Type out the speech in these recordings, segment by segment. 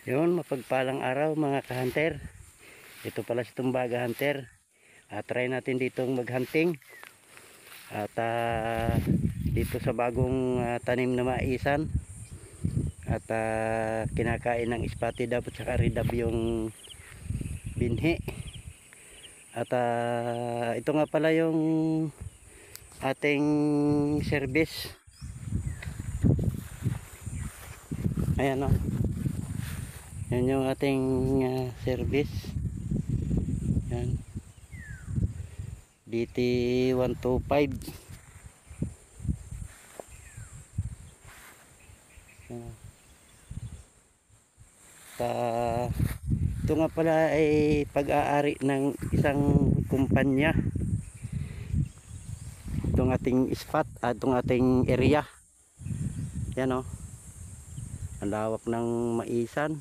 Yun, mapagpalang araw mga ka-hunter. Ito pala si Tumbaga Hunter. Try natin ditong maghunting. At dito sa bagong tanim na maisan. At kinakain ng spotted dab at saka red dab yung binhi. At ito nga pala yung ating service. Ayan o. Yan yung ating service. Yan. DT 125. Ito nga pala ay pag-aari ng isang kumpanya. Itong ating spot at itong ating area. Yan o. Ang lawak ng maisan.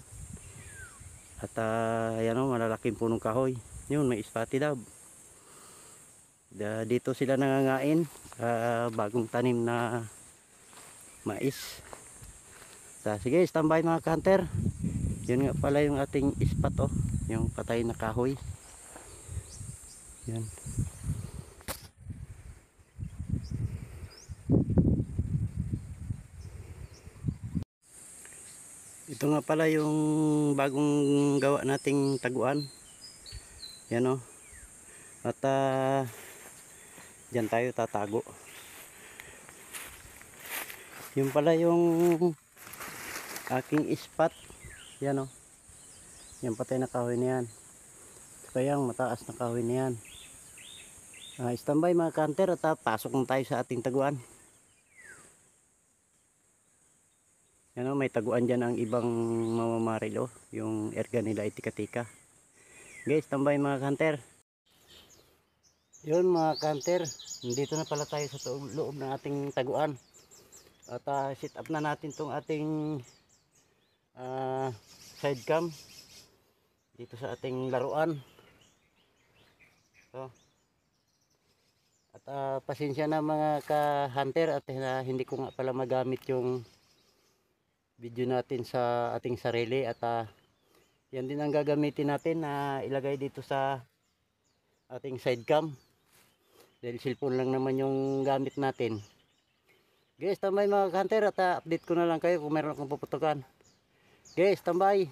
At yan o, malalaking punong kahoy. Yun, may spotted dab. Dito sila nangangain bagong tanim na mais. Sige, standby mga ka-hunter. Yun nga pala yung ating spot yung patay na kahoy. Yan. Ito nga pala yung bagong gawa nating taguan. Yan o. At dyan tayo tatago. Yung pala yung aking spot. Yan o. Yung patay na kahoy na yan. Kaya yung mataas na kahoy na yan. Standby mga ka-hunter at pasok na tayo sa ating taguan. Yan o, may taguan dyan ang ibang mamamaril yung erga nila ay tika-tika. Guys, standby mga ka-hunter. Yun mga ka-hunter, dito na pala tayo sa loob ng ating taguan. At sit up na natin tong ating side cam dito sa ating laruan. So, at pasensya na mga ka-hunter at hindi ko nga pala magamit yung video natin sa ating sarili. At yan din ang gagamitin natin na ilagay dito sa ating side cam. Dahil cellphone lang naman yung gamit natin. Guys, tambay mga ka-hunter at update ko na lang kayo kung meron akong puputukan. Guys, tambay.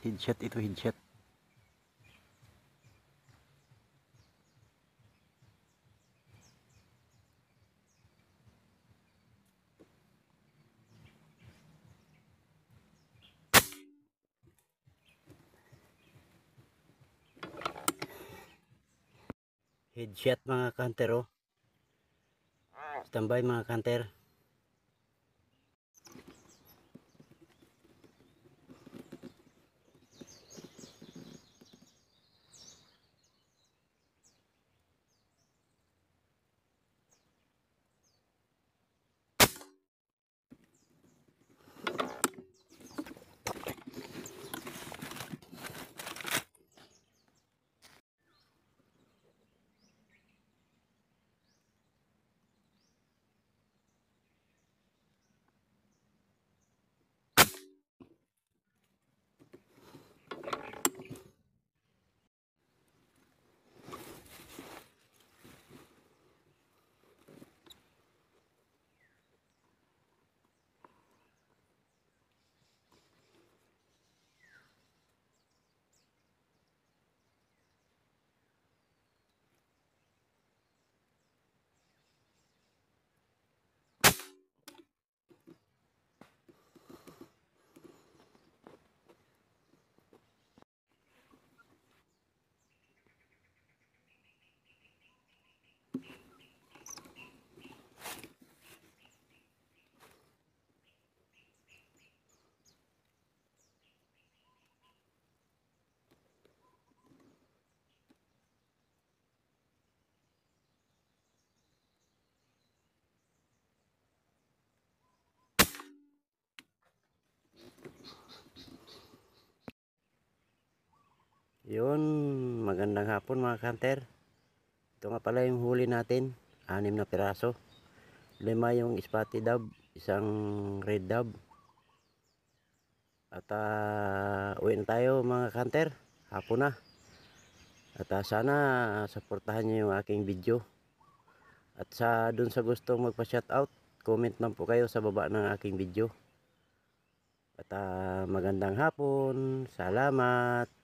Headshot ito, headshot. Headshot mga ka-hunter Standby mga ka-hunter. Yun, magandang hapon mga hunter. Ito nga pala yung huli natin, 6 na piraso. 5 yung spotted dove, isang red dove. At uwi na tayo mga hunter, hapon na. At sana suportahan nyo yung aking video. At dun sa gustong magpa-shoutout, comment lang po kayo sa baba ng aking video. At magandang hapon, salamat.